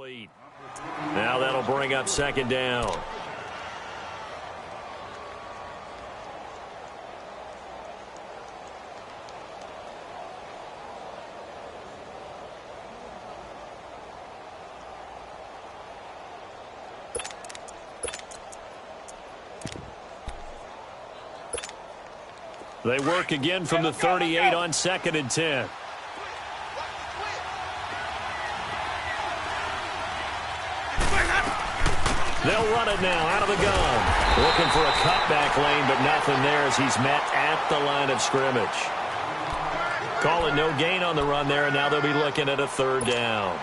complete. Now that'll bring up second down. They work again from the 38 on 2nd and 10. They'll run it now out of the gun. Looking for a cutback lane, but nothing there as he's met at the line of scrimmage. Call it no gain on the run there, and now they'll be looking at a 3rd down.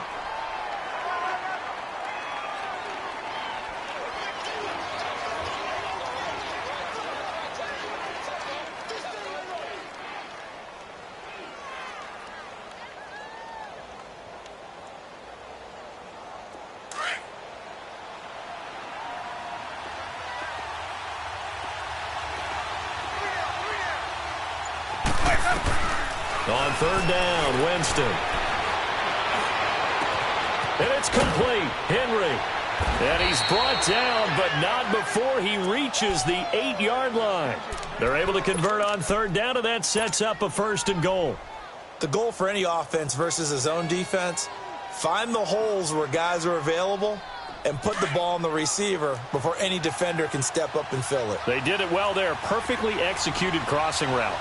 On 3rd down, Winston. And it's complete. Henry. And he's brought down, but not before he reaches the 8-yard line. They're able to convert on 3rd down, and that sets up a 1st and goal. The goal for any offense versus his own defense, find the holes where guys are available and put the ball on the receiver before any defender can step up and fill it. They did it well there. Perfectly executed crossing route.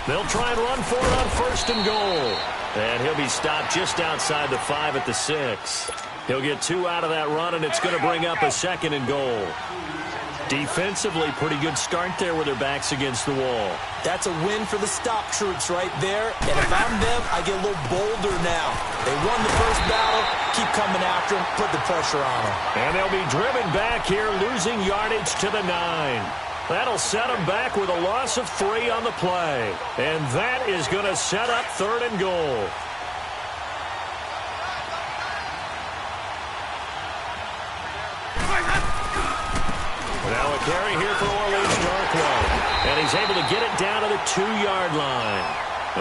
They'll try and run for it on 1st and goal. And he'll be stopped just outside the 5 at the 6. He'll get 2 out of that run, and it's going to bring up a 2nd and goal. Defensively, pretty good start there with their backs against the wall. That's a win for the stop troops right there. And if I'm them, I get a little bolder now. They won the first battle. Keep coming after them. Put the pressure on them. And they'll be driven back here, losing yardage to the 9. That'll set them back with a loss of 3 on the play. And that is going to set up 3rd and goal. Now a carry here for Orleans Darkwa. And he's able to get it down to the 2-yard line.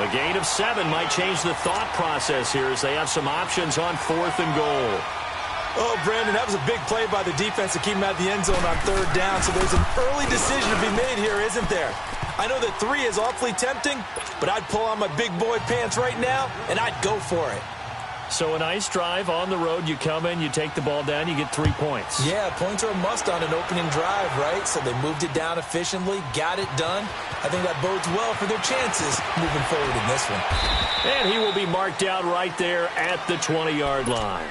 A gain of 7 might change the thought process here as they have some options on 4th and goal. Oh, Brandon, that was a big play by the defense to keep him out of the end zone on 3rd down. So there's an early decision to be made here, isn't there? I know that 3 is awfully tempting, but I'd pull on my big boy pants right now, and I'd go for it. So a nice drive on the road. You come in, you take the ball down, you get 3 points. Yeah, points are a must on an opening drive, right? So they moved it down efficiently, got it done. I think that bodes well for their chances moving forward in this one. And he will be marked out right there at the 20-yard line.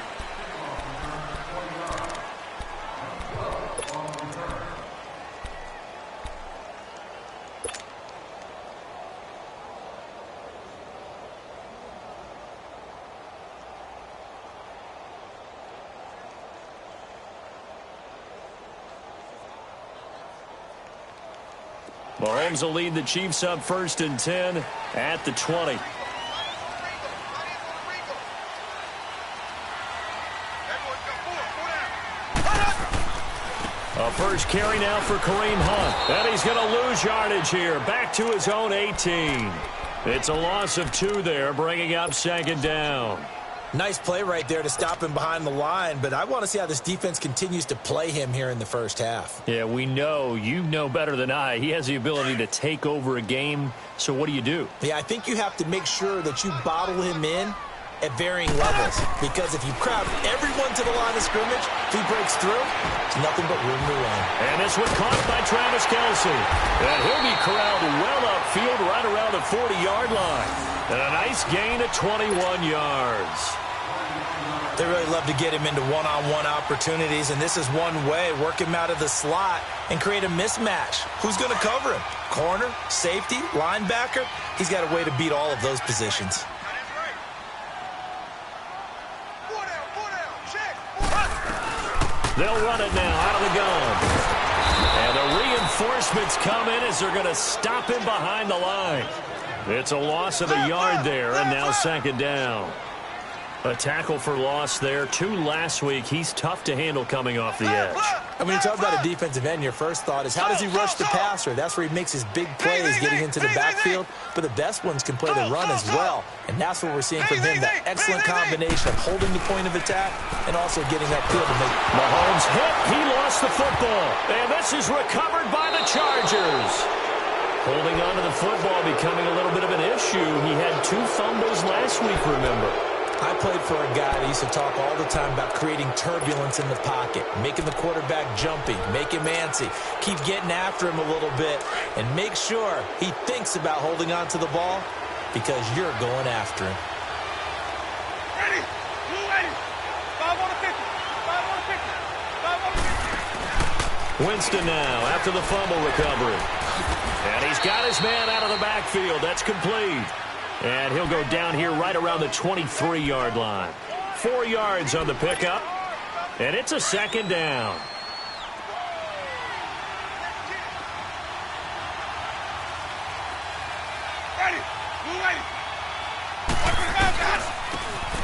Mahomes will lead the Chiefs up 1st and 10 at the 20. A first carry now for Kareem Hunt. And he's going to lose yardage here. Back to his own 18. It's a loss of 2 there, bringing up 2nd down. Nice play right there to stop him behind the line, but I want to see how this defense continues to play him here in the first half. Yeah, we know. You know better than I. He has the ability to take over a game, so what do? Yeah, I think you have to make sure that you bottle him in at varying levels, because if you crowd everyone to the line of scrimmage, if he breaks through, it's nothing but room to run. And this one caught by Travis Kelce. And he'll be corralled well upfield right around the 40-yard line. And a nice gain of 21 yards. They really love to get him into one-on-one opportunities, and this is one way. Work him out of the slot and create a mismatch. Who's going to cover him? Corner, safety, linebacker? He's got a way to beat all of those positions. They'll run it now out of the gun. And the reinforcements come in as they're going to stop him behind the line. It's a loss of a yard there, and now 2nd down. A tackle for loss there. 2 last week. He's tough to handle coming off the edge. And when you talk about a defensive end, your first thought is, how does he rush the passer? That's where he makes his big plays getting into the backfield. But the best ones can play the run as well. And that's what we're seeing from him, that excellent combination of holding the point of attack and also getting upfield to make. Mahomes hit. He lost the football. And this is recovered by the Chargers. Holding on to the football becoming a little bit of an issue. He had 2 fumbles last week, remember. I played for a guy that used to talk all the time about creating turbulence in the pocket, making the quarterback jumpy, make him antsy, keep getting after him a little bit, and make sure he thinks about holding on to the ball because you're going after him. Ready? Blue ready. 5 on the 50. 5 on the 50. 5 on the 50. Winston now after the fumble recovery. And he's got his man out of the backfield. That's complete. And he'll go down here right around the 23-yard line. 4 yards on the pickup. And it's a second down. Ready. Blue ready.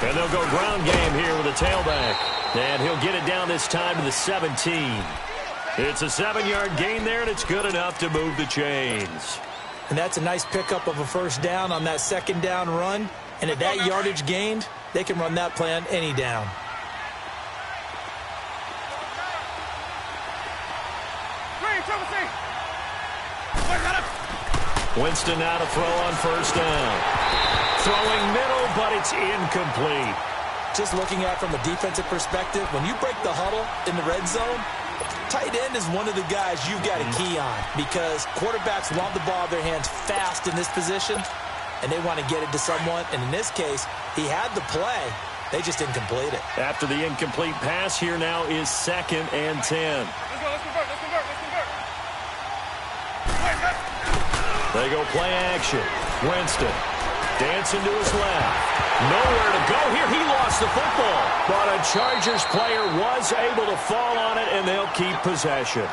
And they'll go ground game here with a tailback. And he'll get it down this time to the 17. It's a 7-yard gain there, and it's good enough to move the chains. And that's a nice pickup of a first down on that second down run. And at that yardage gained, they can run that play on any down. Winston now to throw on first down. Throwing middle, but it's incomplete. Just looking at it from a defensive perspective, when you break the huddle in the red zone, tight end is one of the guys you've got to key on because quarterbacks want the ball in their hands fast in this position, and they want to get it to someone. And in this case, he had the play. They just didn't complete it. After the incomplete pass, here now is 2nd and 10. Let's go. Let's convert. Let's convert. Let's convert. They go play action. Winston dancing to his left. Nowhere to go here. He lost the football. But a Chargers player was able to fall on it, and they'll keep possession.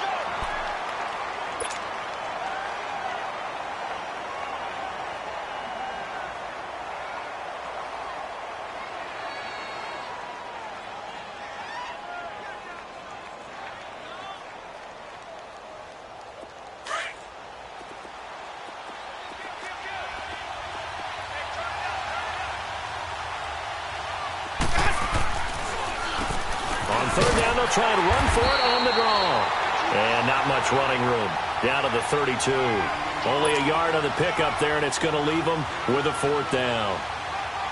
Try and run for it on the draw. And not much running room. Down to the 32. Only a yard on the pickup there, and it's going to leave them with a 4th down.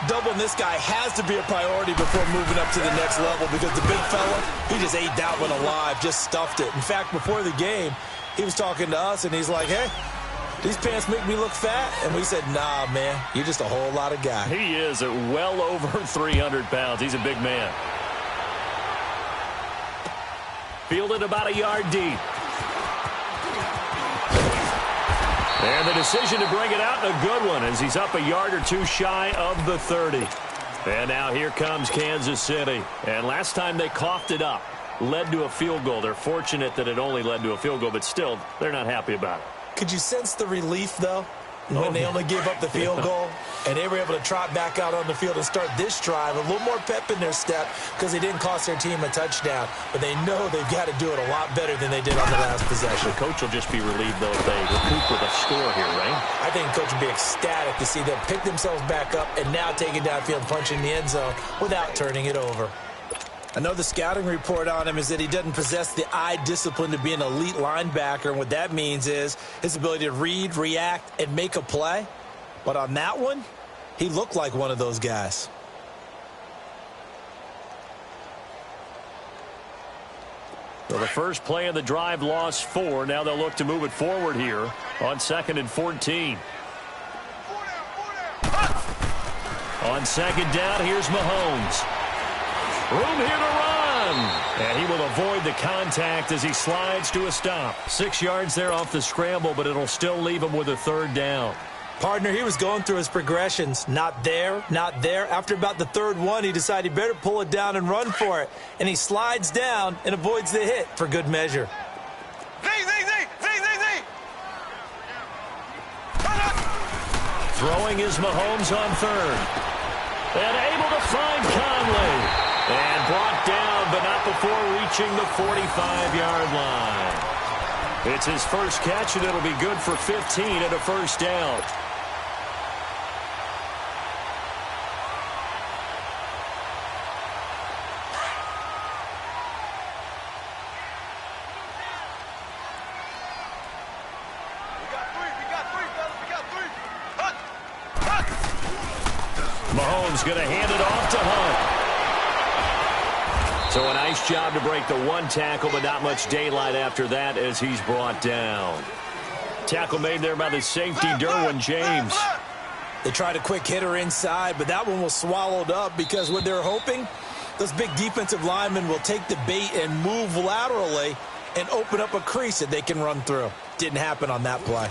Doubling this guy has to be a priority before moving up to the next level because the big fella, he just ate that one alive, just stuffed it. In fact, before the game, he was talking to us, and he's like, hey, these pants make me look fat. And we said, nah, man, you're just a whole lot of guy. He is at well over 300 pounds. He's a big man. Fielded about a yard deep. And the decision to bring it out, a good one, as he's up a yard or 2 shy of the 30. And now here comes Kansas City. And last time they coughed it up, led to a field goal. They're fortunate that it only led to a field goal, but still, they're not happy about it. Could you sense the relief, though, when they only gave up the field goal? And they were able to trot back out on the field and start this drive. A little more pep in their step because they didn't cost their team a touchdown. But they know they've got to do it a lot better than they did on the last possession. The coach will just be relieved, though, if they recoup with a score here, right? I think the coach will be ecstatic to see them pick themselves back up and now take it downfield and punch in the end zone without turning it over. I know the scouting report on him is that he doesn't possess the eye discipline to be an elite linebacker. And what that means is his ability to read, react, and make a play. But on that one, he looked like one of those guys. So the first play of the drive lost 4. Now they'll look to move it forward here on 2nd and 14. On 2nd down, here's Mahomes. Room here to run. And he will avoid the contact as he slides to a stop. 6 yards there off the scramble, but it'll still leave him with a 3rd down. Partner, he was going through his progressions. Not there, not there. After about the 3rd one, he decided he better pull it down and run for it. And he slides down and avoids the hit for good measure. Throwing is Mahomes on 3rd. And able to find Conley. And brought down, but not before reaching the 45-yard line. It's his first catch, and it'll be good for 15 and a first down. Mahomes going to hand it off to Hunt. So a nice job to break the one tackle, but not much daylight after that as he's brought down. Tackle made there by the safety, Derwin James. They tried a quick hitter inside, but that one was swallowed up because what they're hoping, those big defensive linemen will take the bait and move laterally and open up a crease that they can run through. Didn't happen on that play.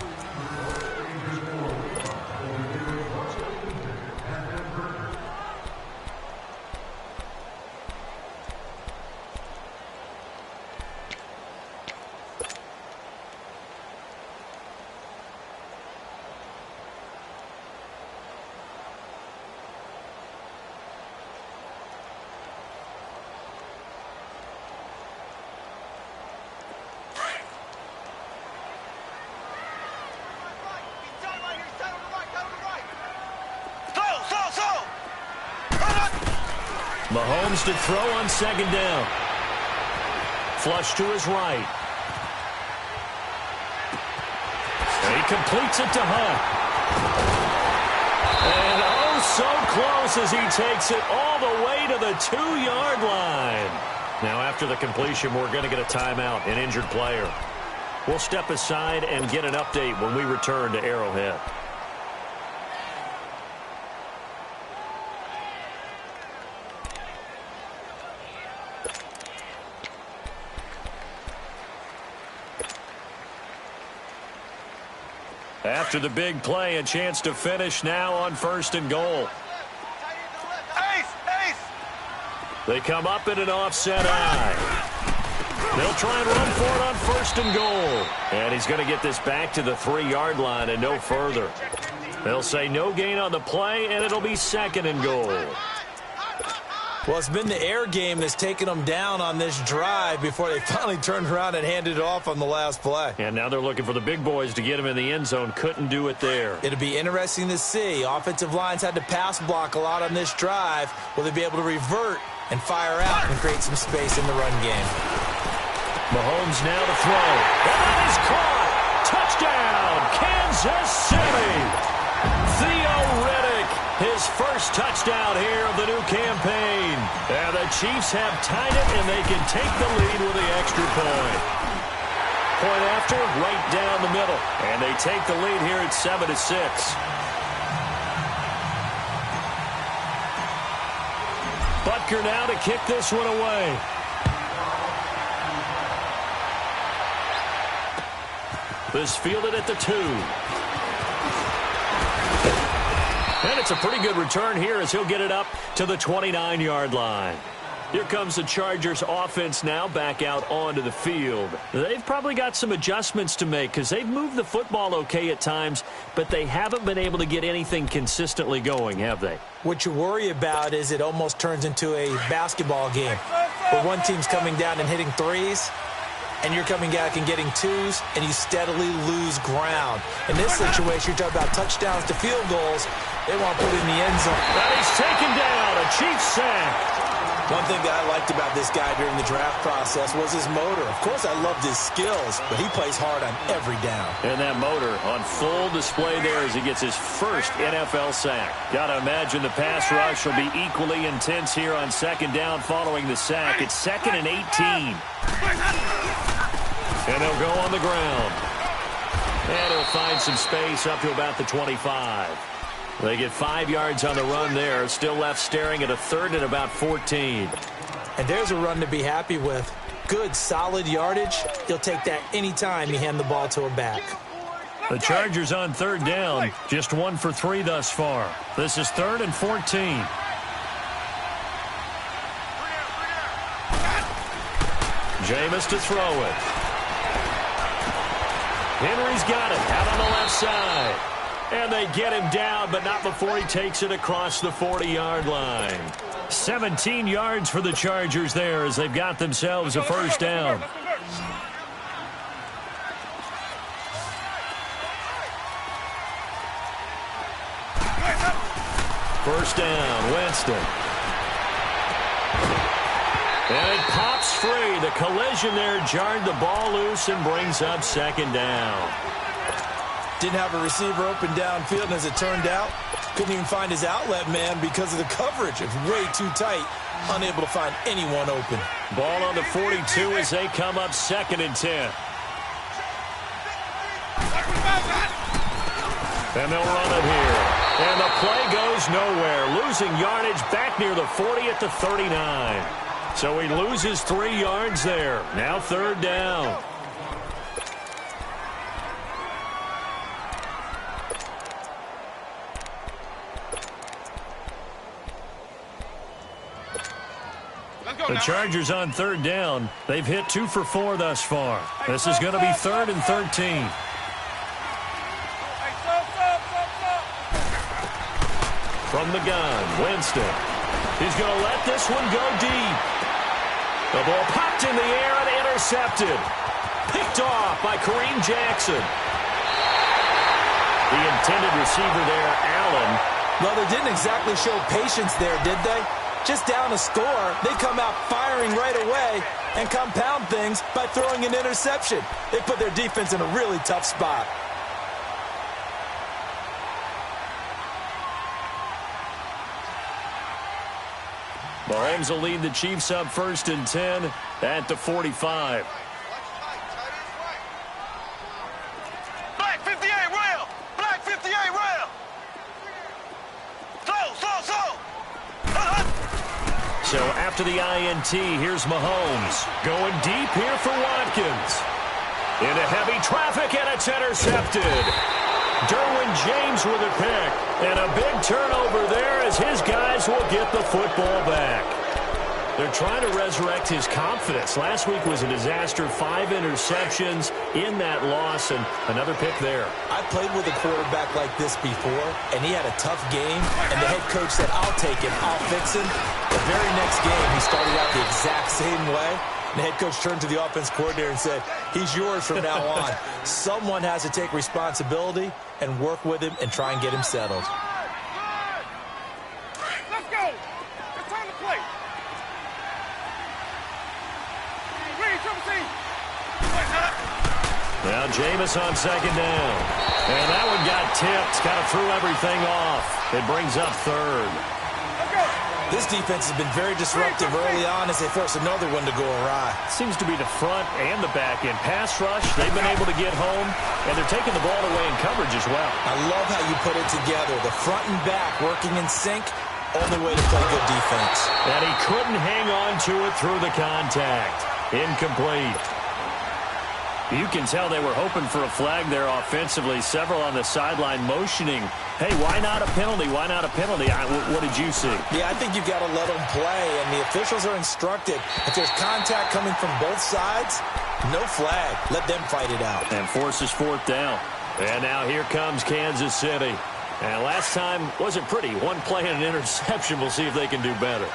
Mahomes to throw on second down. Flush to his right. He completes it to Hunt. And oh, so close as he takes it all the way to the 2-yard line. Now, after the completion, we're going to get a timeout, an injured player. We'll step aside and get an update when we return to Arrowhead. After the big play, a chance to finish now on first and goal. They come up in an offset eye. They'll try and run for it on first and goal. And he's going to get this back to the 3-yard line and no further. They'll say no gain on the play, and it'll be second and goal. Well, it's been the air game that's taken them down on this drive before they finally turned around and handed it off on the last play. And now they're looking for the big boys to get him in the end zone. Couldn't do it there. It'll be interesting to see. Offensive lines had to pass block a lot on this drive. Will they be able to revert and fire out and create some space in the run game? Mahomes now to throw. And that is caught. Touchdown, Kansas City. Theo Riddick, his first touchdown here of the new campaign. And the Chiefs have tied it, and they can take the lead with the extra point. Point after, right down the middle. And they take the lead here at 7-6. Butker now to kick this one away. This fielded at the 2. And it's a pretty good return here as he'll get it up to the 29-yard line. Here comes the Chargers offense now back out onto the field. They've probably got some adjustments to make because they've moved the football okay at times, but they haven't been able to get anything consistently going, have they? What you worry about is it almost turns into a basketball game where one team's coming down and hitting threes, and you're coming back and getting twos, and you steadily lose ground. In this situation, you're talking about touchdowns to field goals. They want to put it in the end zone. But he's taken down, a Chiefs sack. One thing that I liked about this guy during the draft process was his motor. Of course, I loved his skills, but he plays hard on every down. And that motor on full display there as he gets his first NFL sack. Got to imagine the pass rush will be equally intense here on second down following the sack. It's 2nd and 18. And he'll go on the ground. And he'll find some space up to about the 25. They get 5 yards on the run there. Still left staring at a 3rd and about 14. And there's a run to be happy with. Good, solid yardage. He'll take that anytime you hand the ball to a back. The Chargers on 3rd down. Just 1 for 3 thus far. This is 3rd and 14. Jameis to throw it. Henry's got it out on the left side. And they get him down, but not before he takes it across the 40-yard line. 17 yards for the Chargers there as they've got themselves a first down. First down, Winston. And it pops free. The collision there jarred the ball loose and brings up second down. Didn't have a receiver open downfield, and as it turned out, couldn't even find his outlet man because of the coverage. It's way too tight, unable to find anyone open. Ball on the 42 as they come up 2nd and 10. And they'll run it here. And the play goes nowhere. Losing yardage back near the 40 at the 39. So he loses 3 yards there. Now 3rd down. The Chargers on 3rd down. They've hit 2 for 4 thus far. This is going to be 3rd and 13. From the gun, Winston. He's going to let this one go deep. The ball popped in the air and intercepted. Picked off by Kareem Jackson. The intended receiver there, Allen. Well, they didn't exactly show patience there, did they? Just down a score, they come out firing right away and compound things by throwing an interception. They put their defense in a really tough spot. Mahomes will lead the Chiefs up 1st and 10 at the 45. Black 58 rail! Black 58 rail! Slow! So after the INT, here's Mahomes. Going deep here for Watkins. Into heavy traffic, and it's intercepted. Derwin James with a pick. And a big turnover there as his guys will get the football back. They're trying to resurrect his confidence. Last week was a disaster. 5 interceptions in that loss, and another pick there. I played with a quarterback like this before, and he had a tough game, and the head coach said, I'll take him, I'll fix him. The very next game, he started out the exact same way. The head coach turned to the offense coordinator and said, he's yours from now on. Someone has to take responsibility and work with him and try and get him settled. Let's go! It's time to play! Ready, triple team! Now Jameis on 2nd down. And that one got tipped. Kind of threw everything off. It brings up 3rd. Let's go! This defense has been very disruptive early on as they force another one to go awry. Seems to be the front and the back end. Pass rush, they've been able to get home, and they're taking the ball away in coverage as well. I love how you put it together. The front and back working in sync, only way to play good defense. And he couldn't hang on to it through the contact. Incomplete. You can tell they were hoping for a flag there offensively. Several on the sideline motioning, hey, why not a penalty? Why not a penalty? What did you see? Yeah, I think you've got to let them play, and the officials are instructed. If there's contact coming from both sides, no flag. Let them fight it out. And forces 4th down. And now here comes Kansas City. And last time wasn't pretty. One play and an interception. We'll see if they can do better.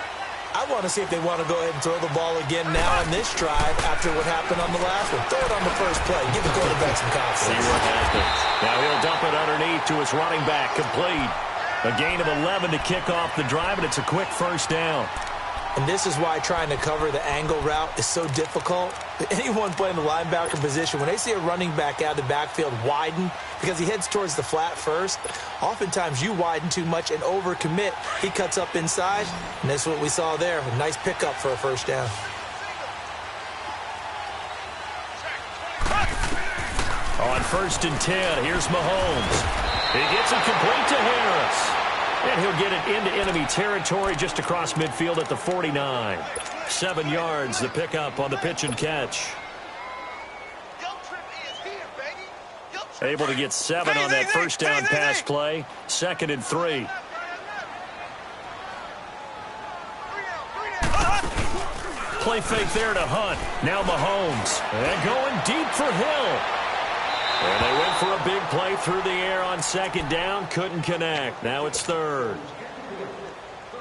I want to see if they want to go ahead and throw the ball again now in this drive after what happened on the last one. Throw it on the first play. Give the quarterback some confidence. See what happens. Now he'll dump it underneath to his running back. Complete. A gain of 11 to kick off the drive, and it's a quick first down. And this is why trying to cover the angle route is so difficult. Anyone playing the linebacker position, when they see a running back out of the backfield widen because he heads towards the flat first, oftentimes you widen too much and overcommit. He cuts up inside, and that's what we saw there. A nice pickup for a first down. On 1st and 10, here's Mahomes. He gets it complete to Harris. And he'll get it into enemy territory just across midfield at the 49. 7 yards, the pickup on the pitch and catch. Able to get 7 on that first down pass play. 2nd and 3. Play fake there to Hunt. Now Mahomes. And going deep for Hill. And they went for a big play through the air on second down. Couldn't connect. Now it's third.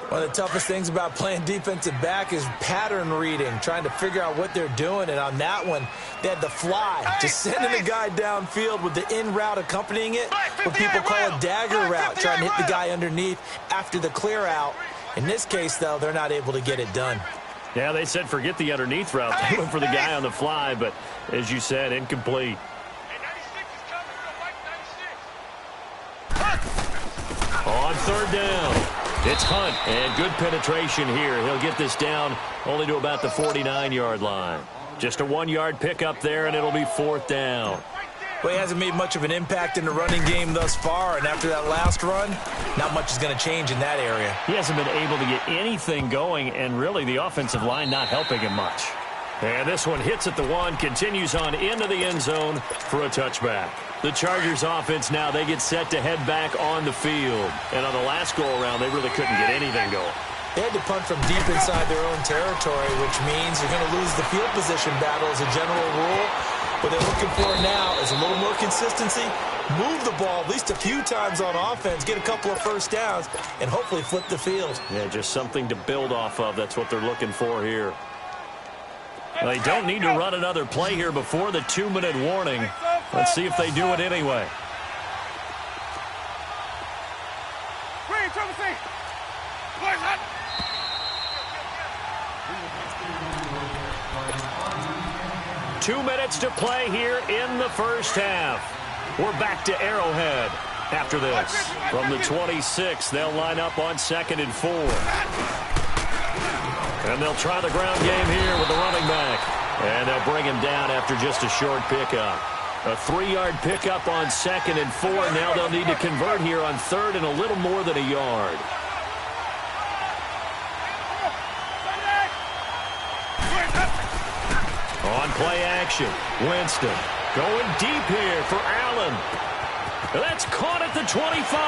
One of the toughest things about playing defensive back is pattern reading, trying to figure out what they're doing. And on that one, they had the fly, just sending the guy downfield with the in route accompanying it, what people call a dagger route, trying to hit the guy underneath after the clear out. In this case, though, they're not able to get it done. Yeah, they said forget the underneath route. They went for the guy on the fly, but as you said, incomplete. On third down, it's Hunt, and good penetration here. He'll get this down only to about the 49-yard line. Just a 1-yard pickup there, and it'll be fourth down. Well, he hasn't made much of an impact in the running game thus far, and after that last run, not much is going to change in that area. He hasn't been able to get anything going, and really the offensive line not helping him much. And this one hits at the 1, continues on into the end zone for a touchback. The Chargers offense now, they get set to head back on the field. And on the last go-around, they really couldn't get anything going. They had to punt from deep inside their own territory, which means you're going to lose the field position battle as a general rule. What they're looking for now is a little more consistency, move the ball at least a few times on offense, get a couple of first downs, and hopefully flip the field. Yeah, just something to build off of. That's what they're looking for here. They don't need to run another play here before the 2-minute warning. Let's see if they do it anyway. Green, trouble C. Boys, hot. 2 minutes to play here in the first half. We're back to Arrowhead after this. From the 26, they'll line up on 2nd and 4. And they'll try the ground game here with the running back. And they'll bring him down after just a short pickup. A 3-yard pickup on 2nd and 4. Now they'll need to convert here on 3rd and a little more than a yard. On play action, Winston going deep here for Allen. That's caught at the 25.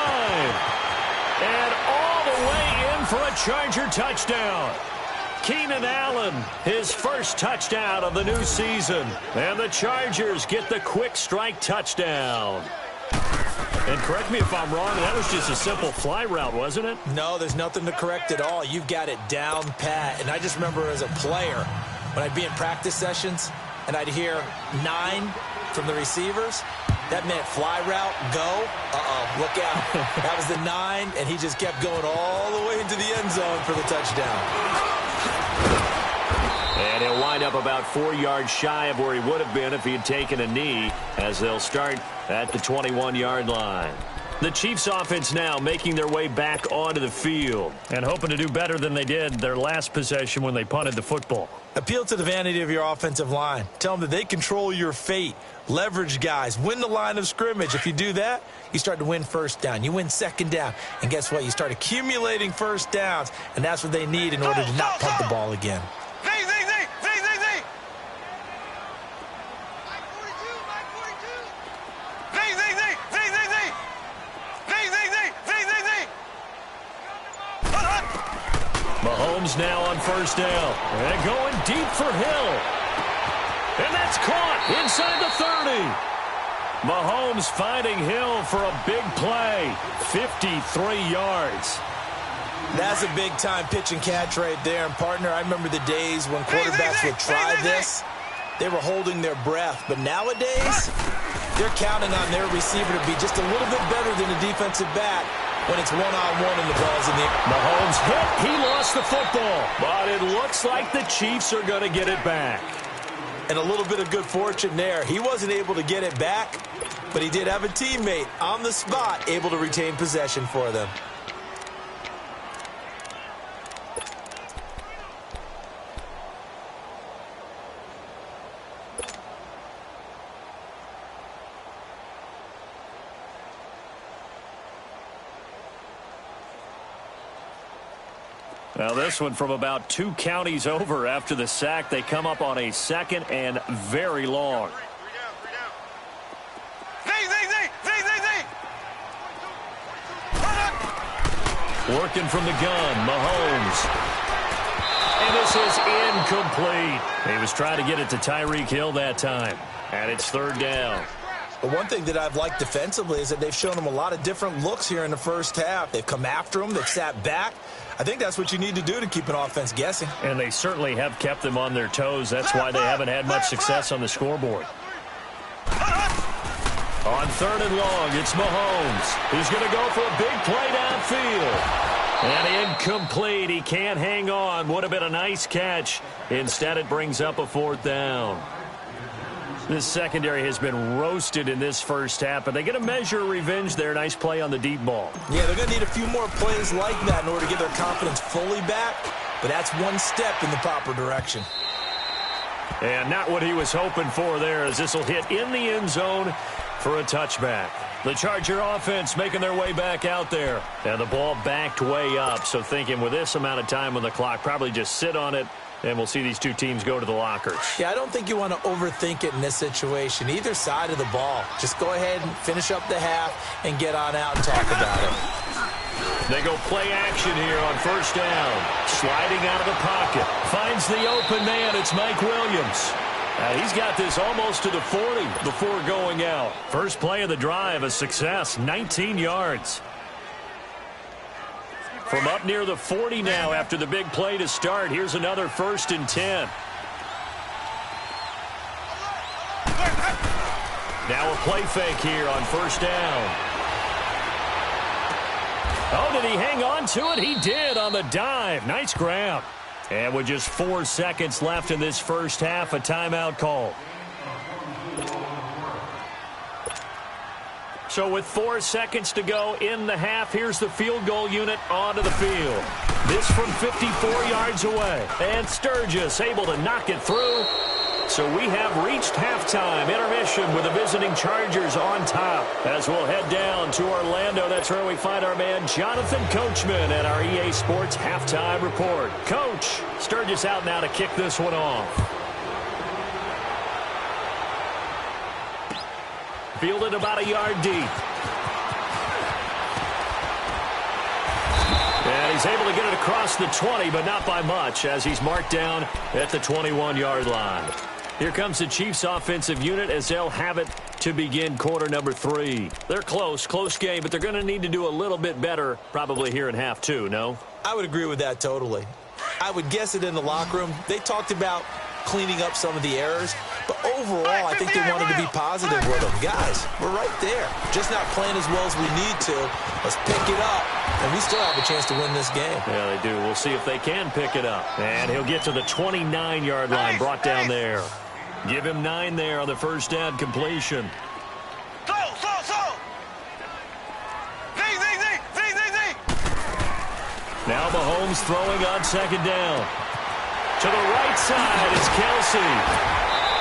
And all the way in for a Charger touchdown. Keenan Allen, his first touchdown of the new season. And the Chargers get the quick strike touchdown. And correct me if I'm wrong, that was just a simple fly route, wasn't it? No, there's nothing to correct at all. You've got it down pat. And I just remember as a player, when I'd be in practice sessions and I'd hear 9 from the receivers, that meant fly route, go. Look out. That was the 9, and he just kept going all the way into the end zone for the touchdown. And he'll wind up about 4 yards shy of where he would have been if he had taken a knee, as they'll start at the 21-yard line. The Chiefs offense now making their way back onto the field and hoping to do better than they did their last possession when they punted the football. Appeal to the vanity of your offensive line. Tell them that they control your fate. Leverage guys. Win the line of scrimmage. If you do that, you start to win first down. You win second down. And guess what? You start accumulating first downs, and that's what they need in order to not punt the ball again. Mahomes now on first down. And going deep for Hill. And that's caught inside the 30. Mahomes finding Hill for a big play. 53 yards. That's a big-time pitch and catch right there. And, partner, I remember the days when quarterbacks would try this. They were holding their breath. But nowadays, they're counting on their receiver to be just a little bit better than the defensive back when it's one-on-one and the ball's in the air. Mahomes hit. He lost the football. But it looks like the Chiefs are going to get it back. And a little bit of good fortune there. He wasn't able to get it back, but he did have a teammate on the spot able to retain possession for them. Now this one from about 2 counties over after the sack. They come up on a 2nd and very long. Working from the gun, Mahomes. And this is incomplete. He was trying to get it to Tyreek Hill that time. And it's 3rd down. But one thing that I've liked defensively is that they've shown him a lot of different looks here in the first half. They've come after him. They've sat back. I think that's what you need to do to keep an offense guessing. And they certainly have kept them on their toes. That's why they haven't had much success on the scoreboard. On 3rd and long, it's Mahomes. He's going to go for a big play downfield. And incomplete. He can't hang on. Would have been a nice catch. Instead, it brings up a 4th down. This secondary has been roasted in this first half, but they get a measure of revenge there. Nice play on the deep ball. Yeah, they're going to need a few more plays like that in order to get their confidence fully back, but that's one step in the proper direction. And not what he was hoping for there, as this will hit in the end zone for a touchback. The Charger offense making their way back out there. And the ball backed way up, so thinking with this amount of time on the clock, probably just sit on it, and we'll see these two teams go to the lockers. Yeah, I don't think you want to overthink it in this situation. Either side of the ball. Just go ahead and finish up the half and get on out and talk about it. They go play action here on 1st down. Sliding out of the pocket. Finds the open man. It's Mike Williams. He's got this almost to the 40 before going out. First play of the drive, a success, 19 yards. From up near the 40 now after the big play to start. Here's another 1st and 10. Now a play fake here on 1st down. Oh, did he hang on to it? He did on the dive. Nice grab. And with just 4 seconds left in this first half, a timeout call. So with 4 seconds to go in the half, here's the field goal unit onto the field. This from 54 yards away. And Sturgis able to knock it through. So we have reached halftime. Intermission with the visiting Chargers on top. As we'll head down to Orlando, that's where we find our man Jonathan Coachman at our EA Sports Halftime Report. Coach, Sturgis out now to kick this one off. Fielded about a yard deep. And he's able to get it across the 20, but not by much, as he's marked down at the 21-yard line. Here comes the Chiefs offensive unit as they'll have it to begin quarter number 3. They're close game, but they're going to need to do a little bit better probably here in half 2, no? I would agree with that totally. I would guess it in the locker room. They talked about cleaning up some of the errors, but overall, I think they wanted to be positive with them. Guys, we're right there. Just not playing as well as we need to. Let's pick it up, and we still have a chance to win this game. Yeah, they do. We'll see if they can pick it up. And he'll get to the 29-yard line, brought down there. Give him 9 there on the first down completion. Now Mahomes throwing on 2nd down. To the right side is Kelsey.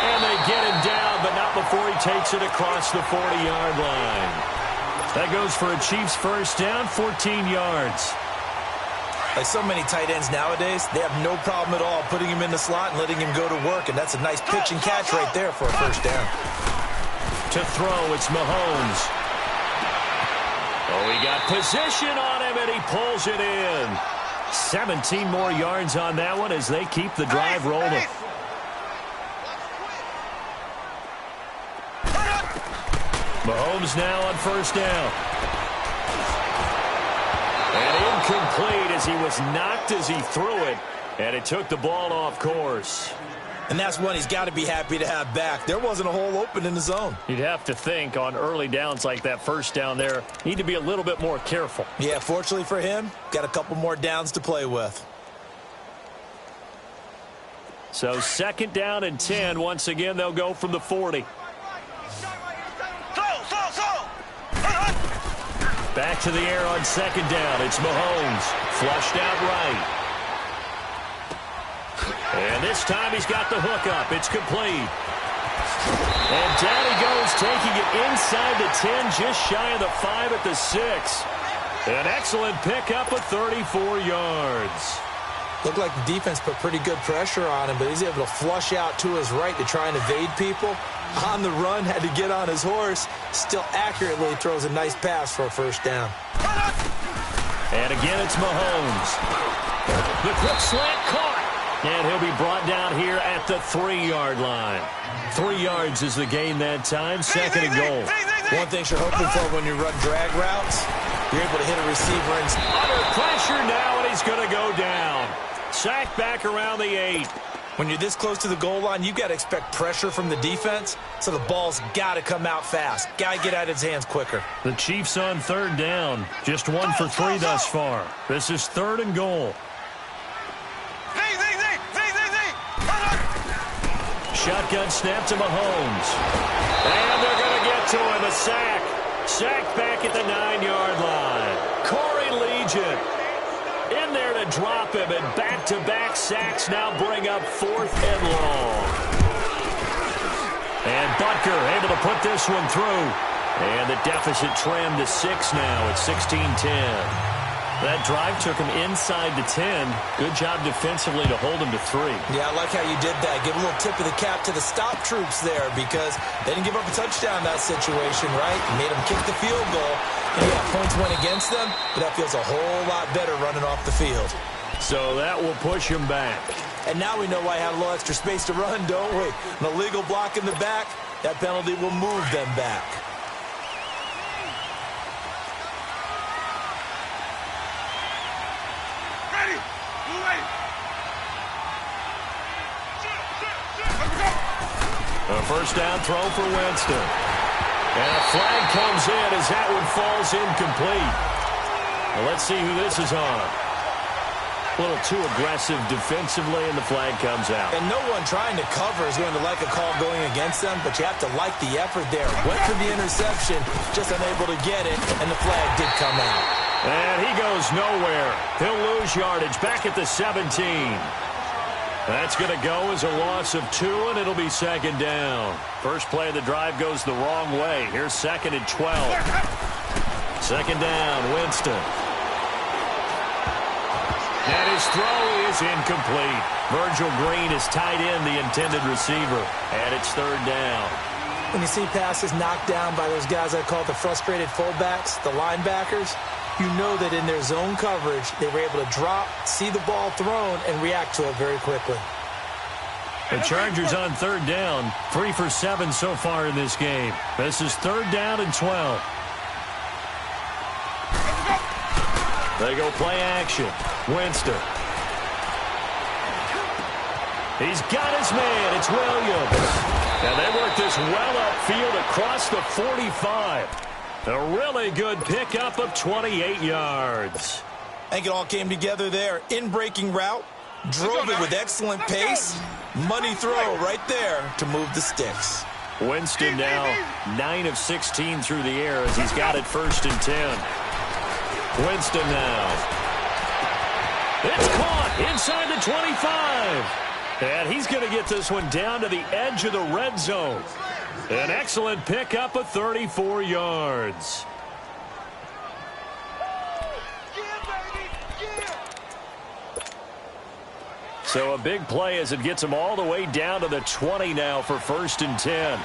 And they get him down, but not before he takes it across the 40-yard line. That goes for a Chiefs first down, 14 yards. Like so many tight ends nowadays, they have no problem at all putting him in the slot and letting him go to work, and that's a nice pitch and catch right there for a first down. To throw, it's Mahomes. Oh, he got position on him, and he pulls it in. 17 more yards on that one as they keep the drive rolling. Mahomes now on first down. And incomplete as he was knocked as he threw it. And it took the ball off course. And that's one he's got to be happy to have back. There wasn't a hole open in the zone. You'd have to think on early downs like that first down there, need to be a little bit more careful. Yeah, fortunately for him, got a couple more downs to play with. So 2nd down and 10. Once again, they'll go from the 40. Back to the air on 2nd down. It's Mahomes. Flushed out right. And this time he's got the hook up. It's complete. And down he goes, taking it inside the 10, just shy of the 5 at the 6. An excellent pickup of 34 yards. Looked like the defense put pretty good pressure on him, but he's able to flush out to his right to try and evade people. On the run, had to get on his horse. Still accurately throws a nice pass for a first down. And again, it's Mahomes. The quick slant caught. And he'll be brought down here at at the 3-yard line. 3 yards is the gain that time, second and goal. One thing you're hoping for when you run drag routes, you're able to hit a receiver under pressure now, and he's going to go down. Sacked back around the 8. When you're this close to the goal line, you've got to expect pressure from the defense, so the ball's got to come out fast. Got to get out of his hands quicker. The Chiefs on 3rd down. Just 1 for 3 thus far. This is 3rd and goal. Shotgun snap to Mahomes. And they're going to get to him. A sack. Sacked back at the 9-yard line. Corey Legion in there to drop him. And back-to-back sacks now bring up 4th and long. And Butker able to put this one through. And the deficit trimmed to 6 now at 16-10. That drive took him inside the 10. Good job defensively to hold him to 3. Yeah, I like how you did that. Give a little tip of the cap to the stop troops there because they didn't give up a touchdown in that situation, right? You made them kick the field goal. And yeah, points went against them, but that feels a whole lot better running off the field. So that will push him back. And now we know why I had a little extra space to run, don't we? An illegal block in the back, that penalty will move them back. A first down throw for Winston. And a flag comes in as that one falls incomplete. Well, let's see who this is on. A little too aggressive defensively, and the flag comes out. And no one trying to cover is going to like a call going against them, but you have to like the effort there. Went for the interception, just unable to get it, and the flag did come out. And he goes nowhere. He'll lose yardage back at the 17. That's going to go as a loss of 2, and it'll be 2nd down. First play of the drive goes the wrong way. Here's 2nd and 12. 2nd down, Winston. And his throw is incomplete. Virgil Green is tied in the intended receiver, and it's 3rd down. When you see passes knocked down by those guys I call the frustrated fullbacks, the linebackers, you know that in their zone coverage, they were able to drop, see the ball thrown, and react to it very quickly. The Chargers on 3rd down, 3 for 7 so far in this game. This is 3rd down and 12. They go play action. Winston. He's got his man. It's Williams. And they work this well upfield across the 45. A really good pickup of 28 yards. I think it all came together there. In-breaking route, drove it with excellent pace. Money throw right there to move the sticks. Winston now 9 of 16 through the air as he's got it 1st and 10. Winston now. It's caught inside the 25. And he's going to get this one down to the edge of the red zone. An excellent pickup of 34 yards. So a big play as it gets him all the way down to the 20 now for 1st and 10.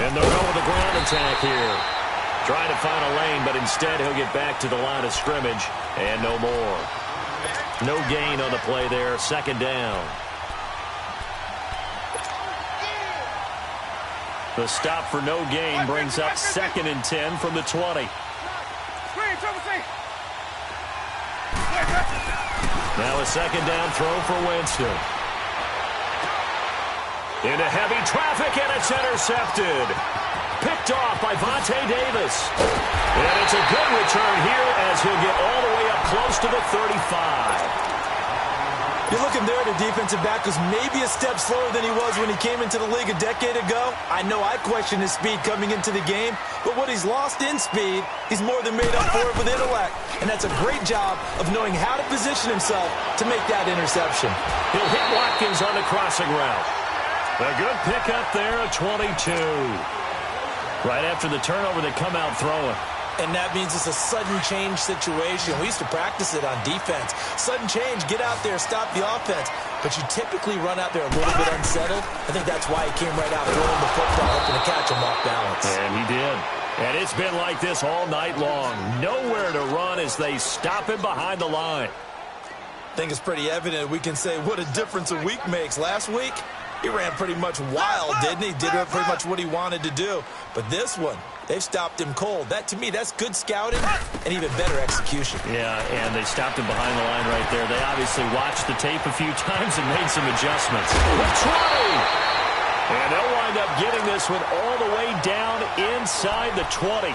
And they'll go with a ground attack here. Trying to find a lane, but instead he'll get back to the line of scrimmage and no more. No gain on the play there, 2nd down. The stop for no gain brings up 2nd and 10 from the 20. Now a 2nd down throw for Winston. Into heavy traffic, and it's intercepted. Picked off by Vontae Davis. And it's a good return here as he'll get all the way up close to the 35. You're looking there at a defensive back who's maybe a step slower than he was when he came into the league a decade ago. I know I questioned his speed coming into the game, but what he's lost in speed, he's more than made up for it with intellect. And that's a great job of knowing how to position himself to make that interception. He'll hit Watkins on the crossing route. A good pickup there at 22. Right after the turnover, they come out throwing. And that means it's a sudden change situation. We used to practice it on defense. Sudden change, get out there, stop the offense. But you typically run out there a little bit unsettled. I think that's why he came right out throwing the football, hoping to catch him off balance. And he did. And it's been like this all night long. Nowhere to run as they stop him behind the line. I think it's pretty evident we can say what a difference a week makes. Last week, he ran pretty much wild, didn't he? Did pretty much what he wanted to do. But this one, they've stopped him cold. That, to me, that's good scouting and even better execution. Yeah, and they stopped him behind the line right there. They obviously watched the tape a few times and made some adjustments. The 20! And they'll wind up getting this one all the way down inside the 20.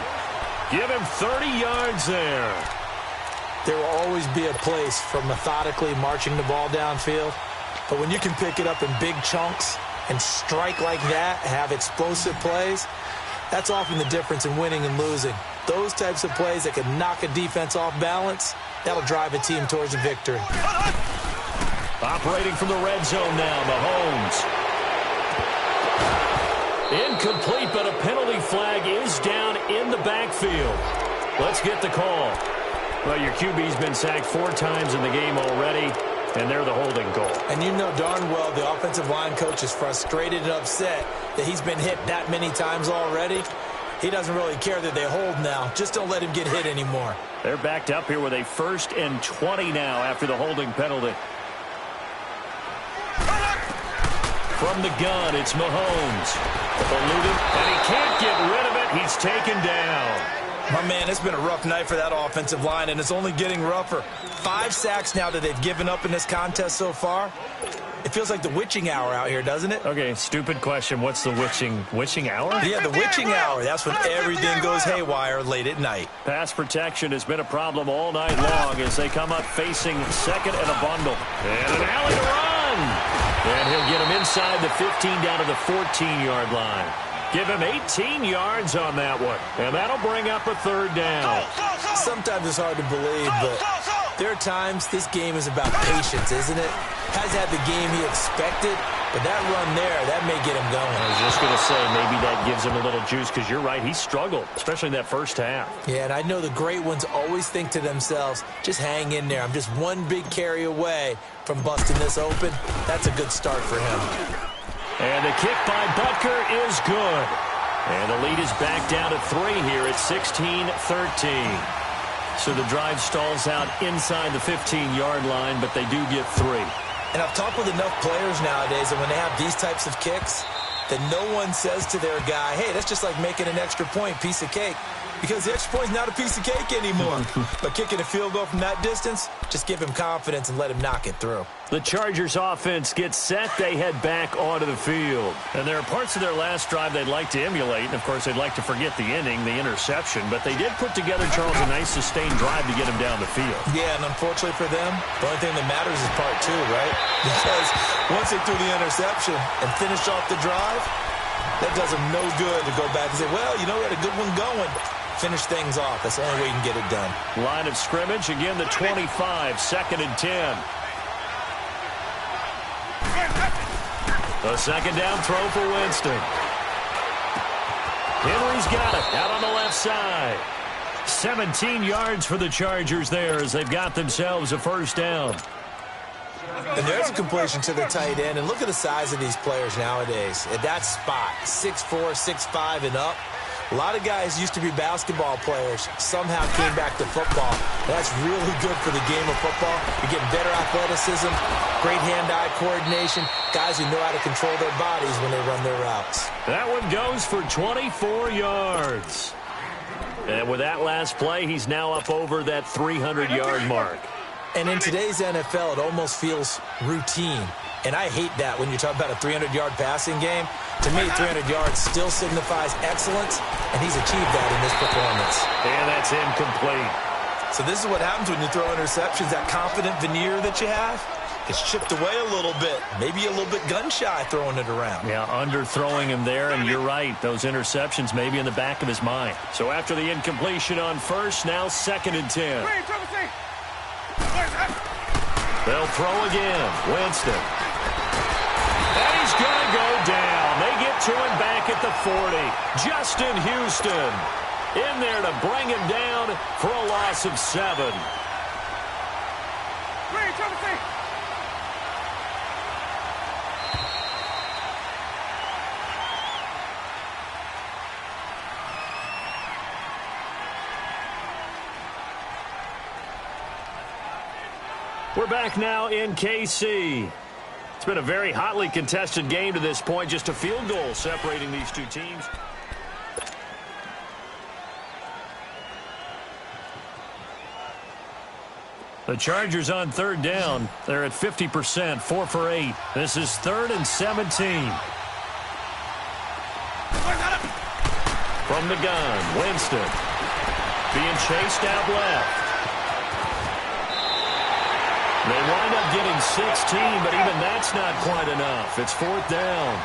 Give him 30 yards there. There will always be a place for methodically marching the ball downfield. But when you can pick it up in big chunks and strike like that, have explosive plays, that's often the difference in winning and losing. Those types of plays that can knock a defense off balance, that'll drive a team towards a victory. Operating from the red zone now, Mahomes. Incomplete, but a penalty flag is down in the backfield. Let's get the call. Well, your QB's been sacked 4 times in the game already, and they're the holding goal. And you know darn well the offensive line coach is frustrated and upset that he's been hit that many times already. He doesn't really care that they hold now. Just don't let him get hit anymore. They're backed up here with a 1st and 20 now after the holding penalty. From the gun, it's Mahomes. Eluded, and he can't get rid of it. He's taken down. My man, it's been a rough night for that offensive line, and it's only getting rougher. 5 sacks now that they've given up in this contest so far. It feels like the witching hour out here, doesn't it? Okay, stupid question. What's the witching hour? Yeah, the witching hour. That's when everything goes haywire late at night. Pass protection has been a problem all night long as they come up facing 2nd and a bundle. And an alley to run. And he'll get him inside the 15 down to the 14-yard line. Give him 18 yards on that one. And that'll bring up a 3rd down. Sometimes it's hard to believe, but there are times this game is about patience, isn't it? Has had the game he expected, but that run there, that may get him going. I was just going to say, maybe that gives him a little juice because you're right, he struggled, especially in that first half. Yeah, and I know the great ones always think to themselves, just hang in there. I'm just one big carry away from busting this open. That's a good start for him. And the kick by Butker is good. And the lead is back down to 3 here at 16-13. So the drive stalls out inside the 15-yard line, but they do get 3. And I've talked with enough players nowadays that when they have these types of kicks, that no one says to their guy, hey, that's just like making an extra point, piece of cake. Because the extra point is not a piece of cake anymore. But kicking a field goal from that distance, just give him confidence and let him knock it through. The Chargers offense gets set. They head back onto the field. And there are parts of their last drive they'd like to emulate. And, of course, they'd like to forget the inning, the interception. But they did put together, Charles, a nice sustained drive to get him down the field. Yeah, and unfortunately for them, the only thing that matters is part 2, right? Because once they threw the interception and finished off the drive, that does them no good to go back and say, well, you know, we had a good one going. Finish things off. That's the only way you can get it done. Line of scrimmage, again, the 25, 2nd and 10. A 2nd down throw for Winston. Henry's got it out on the left side. 17 yards for the Chargers there as they've got themselves a 1st down. And there's a completion to the tight end. And look at the size of these players nowadays. At that spot, 6'4", 6'5", and up. A lot of guys used to be basketball players, somehow came back to football. That's really good for the game of football. You're getting better athleticism, great hand-eye coordination, guys who know how to control their bodies when they run their routes. That one goes for 24 yards. And with that last play, he's now up over that 300-yard mark. And in today's NFL, it almost feels routine. And I hate that when you talk about a 300-yard passing game. To me, 300 yards still signifies excellence, and he's achieved that in this performance. And that's incomplete. So this is what happens when you throw interceptions. That confident veneer that you have, it's chipped away a little bit. Maybe a little bit gun-shy throwing it around. Yeah, underthrowing him there, and you're right. Those interceptions may be in the back of his mind. So after the incompletion on 1st, now 2nd and 10. They'll throw again. Winston. And he's going to go down. They get to him back at the 40. Justin Houston in there to bring him down for a loss of 7. We're back now in KC. It's been a very hotly contested game to this point. Just a field goal separating these two teams. The Chargers on third down. They're at 50%, 4 for 8. This is 3rd and 17. From the gun, Winston. Being chased out left. They wind up getting 16, but even that's not quite enough. It's 4th down.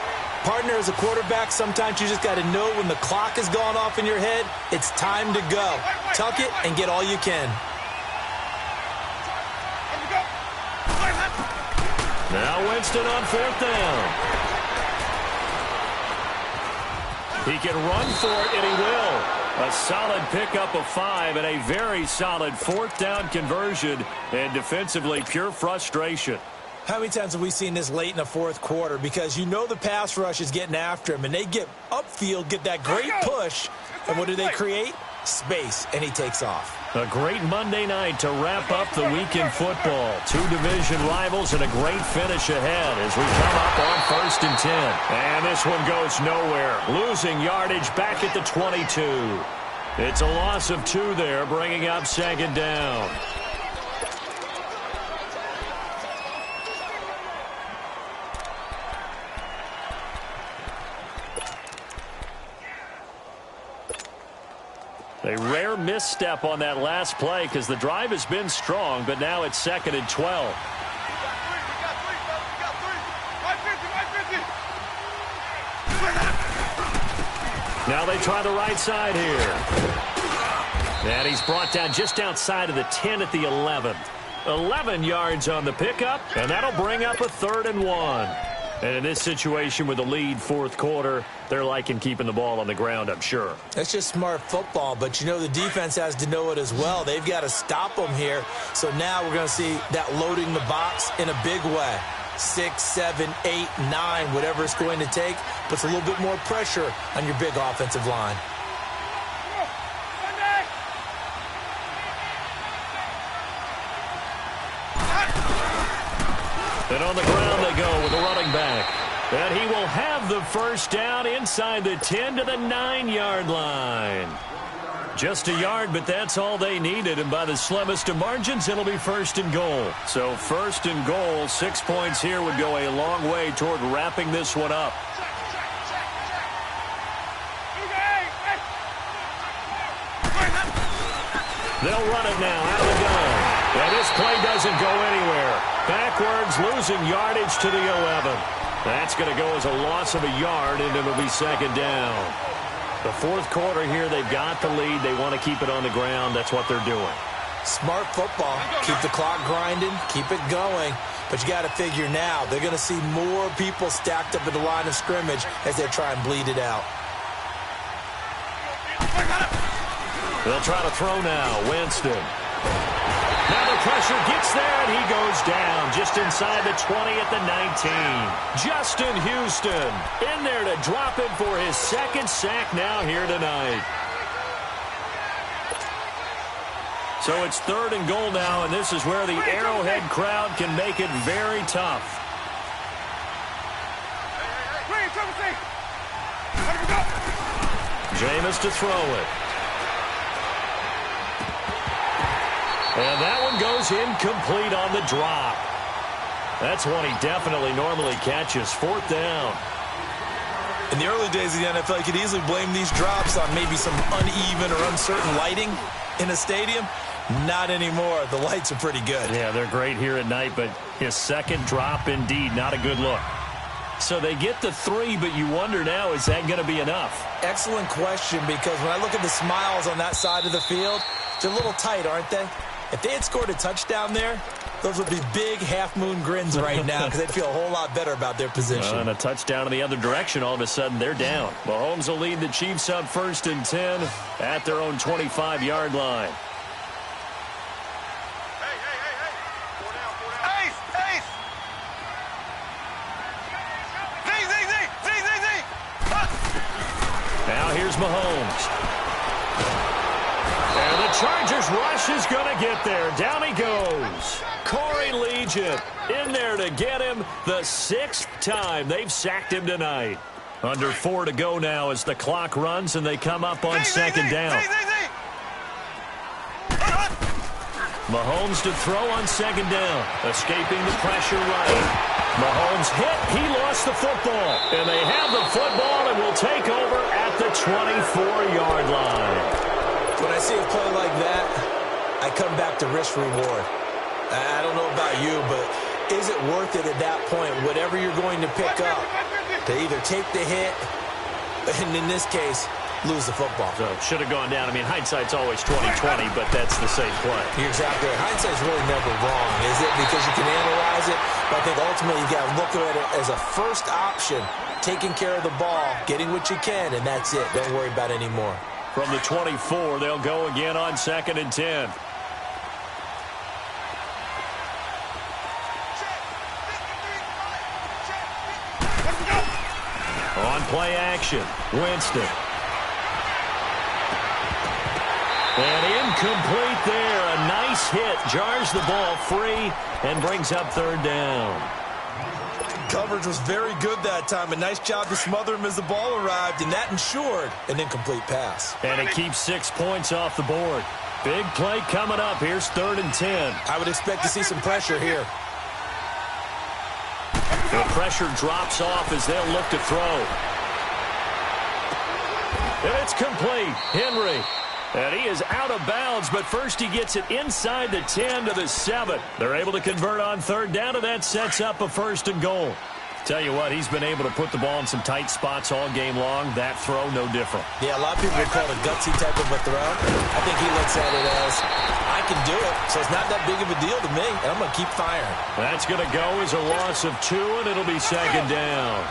Partner, as a quarterback, sometimes you just got to know when the clock has gone off in your head, it's time to go. Tuck it and get all you can. Now Winston on 4th down. He can run for it, and he will. A solid pickup of 5 and a very solid 4th down conversion. And defensively, pure frustration. How many times have we seen this late in the fourth quarter? Because you know the pass rush is getting after him, and they get upfield, get that great push. And what do they create? Space, and he takes off. A great Monday night to wrap up the week in football. 2 division rivals and a great finish ahead as we come up on 1st and 10. And this one goes nowhere. Losing yardage back at the 22. It's a loss of 2 there, bringing up 2nd down. A rare misstep on that last play because the drive has been strong, but now it's 2nd and 12. We got three, fellas. We got 3. Now they try the right side here. And he's brought down just outside of the 10 at the 11th. 11 yards on the pickup, and that'll bring up a 3rd and 1. And in this situation with the lead 4th quarter, they're liking keeping the ball on the ground, I'm sure. That's just smart football, but you know the defense has to know it as well. They've got to stop them here. So now we're going to see that loading the box in a big way. 6, 7, 8, 9, whatever it's going to take, puts a little bit more pressure on your big offensive line. And on the ground they go with the running back. And he will have the 1st down inside the 10 to the 9-yard line. Just a yard, but that's all they needed. And by the slimmest of margins, it'll be 1st and goal. So 1st and goal, 6 points here would go a long way toward wrapping this one up. They'll run it now out of the gun. And this play doesn't go anywhere. Backwards, losing yardage to the 11. That's going to go as a loss of a yard, and it'll be 2nd down. The 4th quarter here, they've got the lead. They want to keep it on the ground. That's what they're doing. Smart football. Keep the clock grinding. Keep it going. But you got to figure now, they're going to see more people stacked up at the line of scrimmage as they try and bleed it out. They'll try to throw now. Winston. Now the pressure gets there, and he goes down just inside the 20 at the 19. Justin Houston in there to drop him for his 2nd sack now here tonight. So it's 3rd and goal now, and this is where the Arrowhead crowd can make it very tough. Jameis to throw it. And that one goes incomplete on the drop. That's one he definitely normally catches. 4th down. In the early days of the NFL, you could easily blame these drops on maybe some uneven or uncertain lighting in a stadium. Not anymore. The lights are pretty good. Yeah, they're great here at night, but his 2nd drop, indeed, not a good look. So they get the 3, but you wonder now, is that going to be enough? Excellent question, because when I look at the smiles on that side of the field, they're a little tight, aren't they? If they had scored a touchdown there, those would be big half-moon grins right now because they'd feel a whole lot better about their position. And a touchdown in the other direction, all of a sudden they're down. Mahomes will lead the Chiefs up 1st and 10 at their own 25-yard line. Now here's Mahomes. And the Chargers rush is going to get there. Down he goes. Corey Liuget in there to get him the 6th time they've sacked him tonight. Under 4 to go now as the clock runs and they come up on second down. Mahomes to throw on second down. Escaping the pressure right. Mahomes hit. He lost the football. And they have the football and will take over at the 24-yard line. When I see a play like that, I come back to risk reward. I don't know about you, but is it worth it at that point, whatever you're going to pick up, to either take the hit, and in this case, lose the football? So should have gone down. I mean, hindsight's always 20/20, but that's the same play. You're exactly right. Hindsight's really never wrong, is it? Because you can analyze it, but I think ultimately you got to look at it as a first option, taking care of the ball, getting what you can, and that's it. Don't worry about it anymore. From the 24, they'll go again on 2nd and 10. On play action, Winston. And incomplete there. A nice hit. Jars the ball free and brings up 3rd down. Coverage was very good that time. A nice job to smother him as the ball arrived, and that ensured an incomplete pass. And it keeps 6 points off the board. Big play coming up. Here's 3rd and 10. I would expect to see some pressure here. The pressure drops off as they'll look to throw. And it's complete. Henry. And he is out of bounds, but first he gets it inside the 10 to the 7. They're able to convert on 3rd down, and that sets up a 1st and goal. Tell you what, he's been able to put the ball in some tight spots all game long. That throw, no different. Yeah, a lot of people would call it a gutsy type of a throw. I think he looks at it as, I can do it, so it's not that big of a deal to me, and I'm going to keep firing. That's going to go as a loss of 2, and it'll be 2nd down.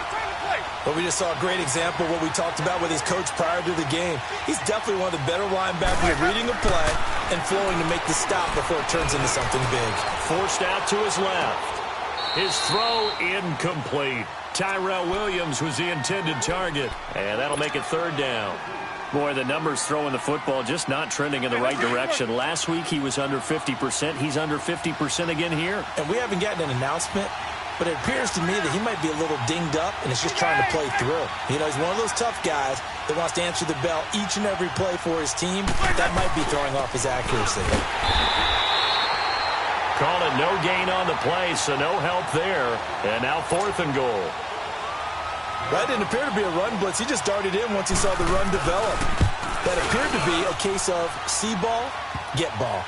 But we just saw a great example of what we talked about with his coach prior to the game. He's definitely one of the better linebackers at reading a play and flowing to make the stop before it turns into something big. Forced out to his left. His throw incomplete. Tyrell Williams was the intended target, and that'll make it 3rd down. Boy, the numbers throwing the football just not trending in the right direction. Last week he was under 50%. He's under 50% again here. And we haven't gotten an announcement, but it appears to me that he might be a little dinged up and is just trying to play through. You know, he's one of those tough guys that wants to answer the bell each and every play for his team. That might be throwing off his accuracy. Call it no gain on the play, so no help there. And now 4th and goal. That didn't appear to be a run blitz. He just darted in once he saw the run develop. That appeared to be a case of see ball, get ball.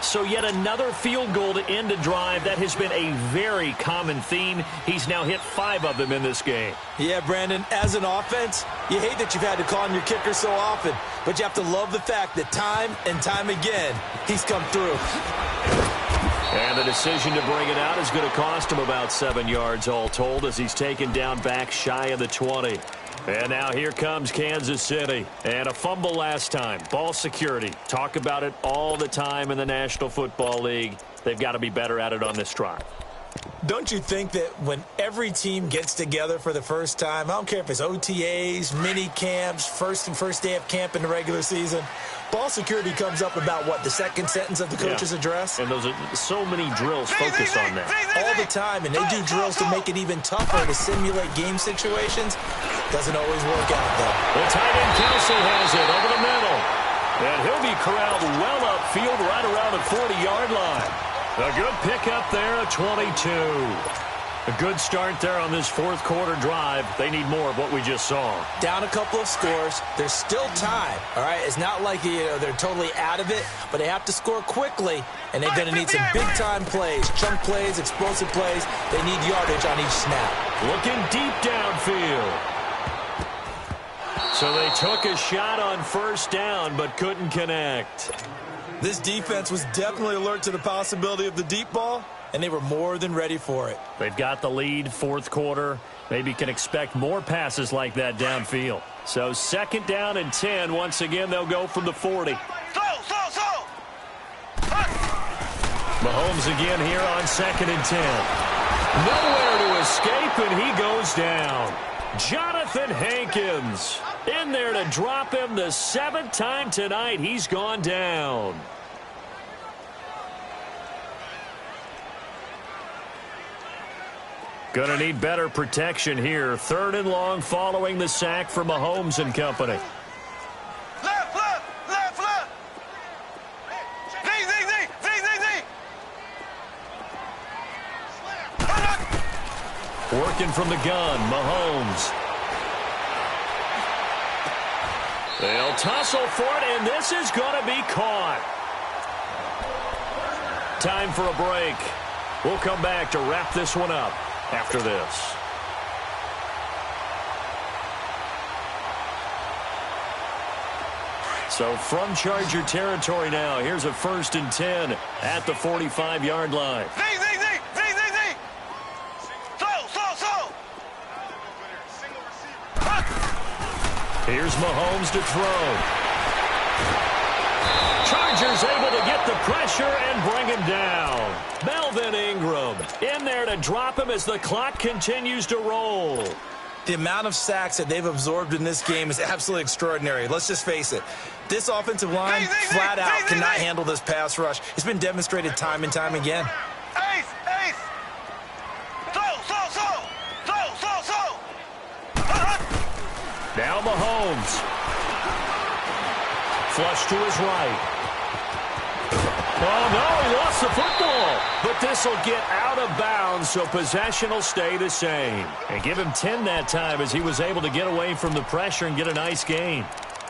So yet another field goal to end a drive. That has been a very common theme. He's now hit 5 of them in this game. Yeah, Brandon, as an offense, you hate that you've had to call on your kicker so often, but you have to love the fact that time and time again, he's come through. And the decision to bring it out is going to cost him about 7 yards all told as he's taken down back shy of the 20. And now here comes Kansas City. And a fumble last time. Ball security. Talk about it all the time in the National Football League. They've got to be better at it on this drive. Don't you think that when every team gets together for the first time, I don't care if it's OTAs, mini camps, first day of camp in the regular season, ball security comes up about, what, the second sentence of the coach's address? And those are so many drills focus on that. All the time, and they do drills to make it even tougher to simulate game situations. Doesn't always work out, though. The tight end Kelsey has it over the middle. And he'll be corralled well upfield right around the 40-yard line. A good pickup there at 22. A good start there on this 4th quarter drive. They need more of what we just saw. Down a couple of scores. There's still time, all right? It's not like they're totally out of it, but they have to score quickly, and they're going to need some big-time plays, chunk plays, explosive plays. They need yardage on each snap. Looking deep downfield. So they took a shot on 1st down, but couldn't connect. This defense was definitely alert to the possibility of the deep ball, and they were more than ready for it. They've got the lead, 4th quarter. Maybe can expect more passes like that downfield. So 2nd down and 10. Once again, they'll go from the 40. Mahomes again here on 2nd and 10. Nowhere to escape, and he goes down. Jonathan Hankins in there to drop him the 7th time tonight. He's gone down. Going to need better protection here. 3rd and long following the sack from Mahomes and company. Left, left, left, left. Z, Z, Z, Z, Z, Z. Working from the gun, Mahomes. They'll tussle for it, and this is going to be caught. Time for a break. We'll come back to wrap this one up after this. So from Charger territory now, here's a 1st and 10 at the 45-yard line. Z, Z, Z, Z, Z, Z. So. Here's Mahomes to throw. Chargers able to get the pressure and bring him down. Melvin Ingram in there to drop him as the clock continues to roll. The amount of sacks that they've absorbed in this game is absolutely extraordinary. Let's just face it. This offensive line flat out cannot handle this pass rush. It's been demonstrated time and time again. Ace, ace. So. Now Mahomes. Flush to his right. Oh, no, he lost the football. But this will get out of bounds, so possession will stay the same. And give him 10 that time as he was able to get away from the pressure and get a nice gain.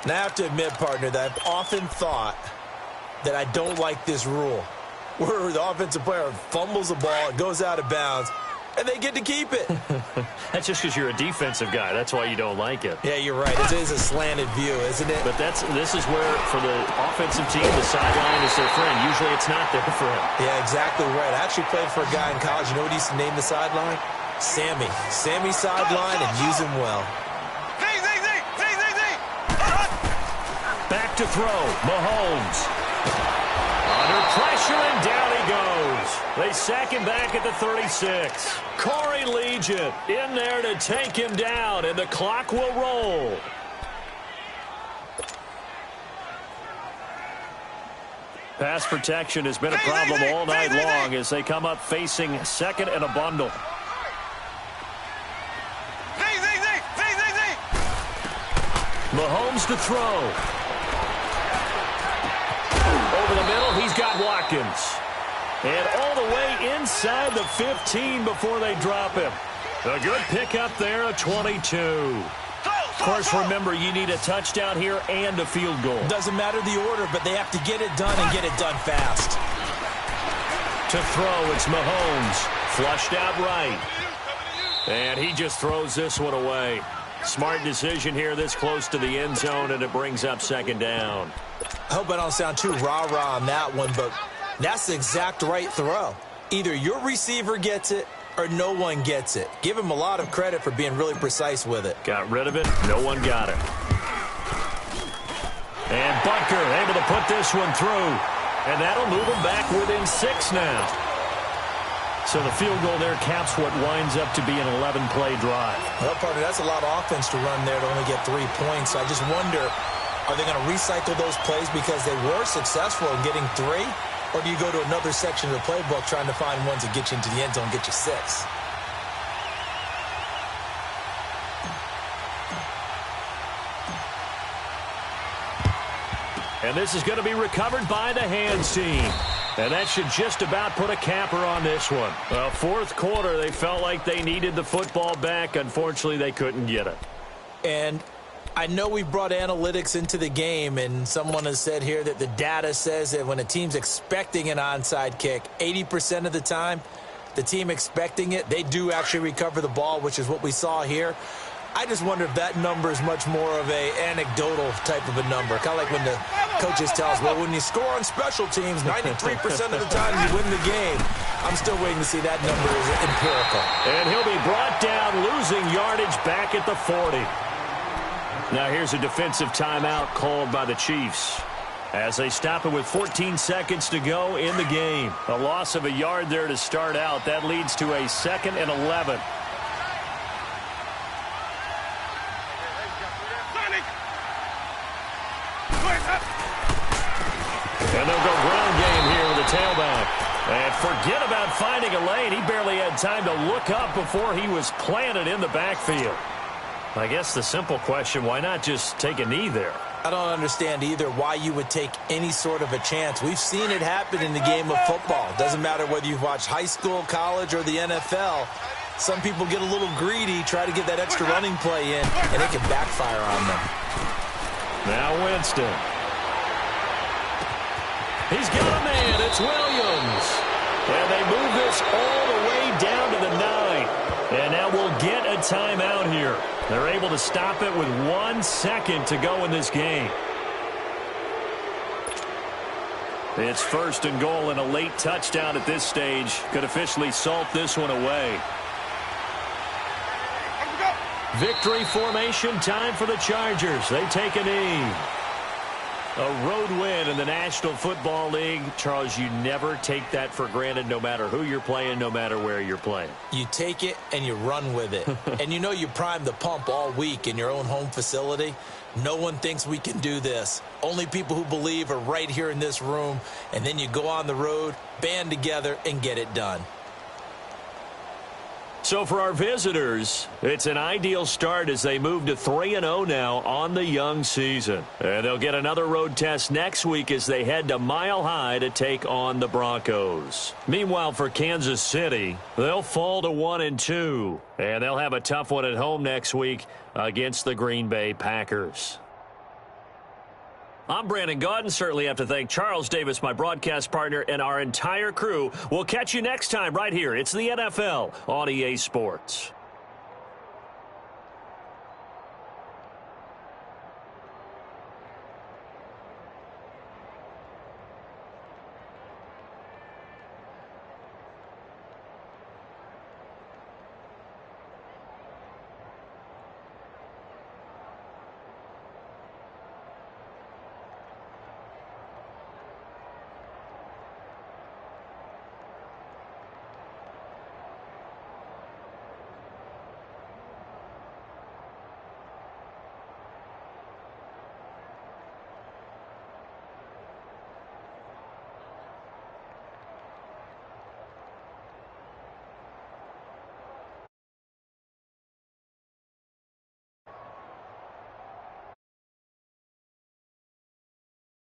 And I have to admit, partner, that I've often thought that I don't like this rule, where the offensive player fumbles the ball, it goes out of bounds, and they get to keep it. That's just because you're a defensive guy. That's why you don't like it. Yeah, you're right. It is a slanted view, isn't it? But this is where, for the offensive team, the sideline is their friend. Usually it's not there for him. Yeah, exactly right. I actually played for a guy in college. You know what he used to name the sideline? Sammy. Sammy sideline, and use him well. Back to throw. Mahomes. Under pressure, and down he goes. They sack him back at the 36. Corey Liuget in there to take him down, and the clock will roll. Pass protection has been a problem all night long as they come up facing 2nd and a bundle. Mahomes to throw. Over the middle, he's got Watkins. And all the way inside the 15 before they drop him. A good pickup there, a 22. Of course, remember, you need a touchdown here and a field goal. Doesn't matter the order, but they have to get it done and get it done fast. To throw, it's Mahomes. Flushed out right. And he just throws this one away. Smart decision here this close to the end zone, and it brings up 2nd down. I hope I don't sound too rah-rah on that one, but that's the exact right throw. Either your receiver gets it or no one gets it. Give him a lot of credit for being really precise with it. Got rid of it. No one got it. And Butker able to put this one through. And that'll move him back within 6 now. So the field goal there caps what winds up to be an 11-play drive. Well, partner, that's a lot of offense to run there to only get 3 points. I just wonder, are they going to recycle those plays because they were successful in getting 3? Or do you go to another section of the playbook trying to find ones that get you into the end zone and get you 6? And this is going to be recovered by the hands team. And that should just about put a capper on this one. Well, 4th quarter, they felt like they needed the football back. Unfortunately, they couldn't get it. And I know we've brought analytics into the game, and someone has said here that the data says that when a team's expecting an onside kick, 80% of the time, the team expecting it, they do actually recover the ball, which is what we saw here. I just wonder if that number is much more of a anecdotal type of a number. Kind of like when the coaches tell us, well, when you score on special teams, 93% of the time you win the game. I'm still waiting to see that number is empirical. And he'll be brought down, losing yardage back at the 40. Now here's a defensive timeout called by the Chiefs as they stop it with 14 seconds to go in the game. A loss of a yard there to start out. That leads to a 2nd and 11. And they'll go ground game here with the tailback. And forget about finding a lane. He barely had time to look up before he was planted in the backfield. I guess the simple question, why not just take a knee there? I don't understand either why you would take any sort of a chance. We've seen it happen in the game of football. Doesn't matter whether you've watched high school, college, or the NFL. Some people get a little greedy, try to get that extra running play in, and it can backfire on them. Now Winston. He's got a man. It's Williams. And they move this all the way down to the 9. And now we'll get a timeout here. They're able to stop it with 1 second to go in this game. It's 1st and goal, and a late touchdown at this stage could officially salt this one away. Victory formation time for the Chargers. They take a knee. A road win in the National Football League. Charles, you never take that for granted no matter who you're playing, no matter where you're playing. You take it and you run with it. And you know you primed the pump all week in your own home facility. No one thinks we can do this. Only people who believe are right here in this room. And then you go on the road, band together, and get it done. So for our visitors, it's an ideal start as they move to 3-0 now on the young season. And they'll get another road test next week as they head to Mile High to take on the Broncos. Meanwhile, for Kansas City, they'll fall to 1-2. And they'll have a tough one at home next week against the Green Bay Packers. I'm Brandon Gaudin. Certainly have to thank Charles Davis, my broadcast partner, and our entire crew. We'll catch you next time right here. It's the NFL on EA Sports.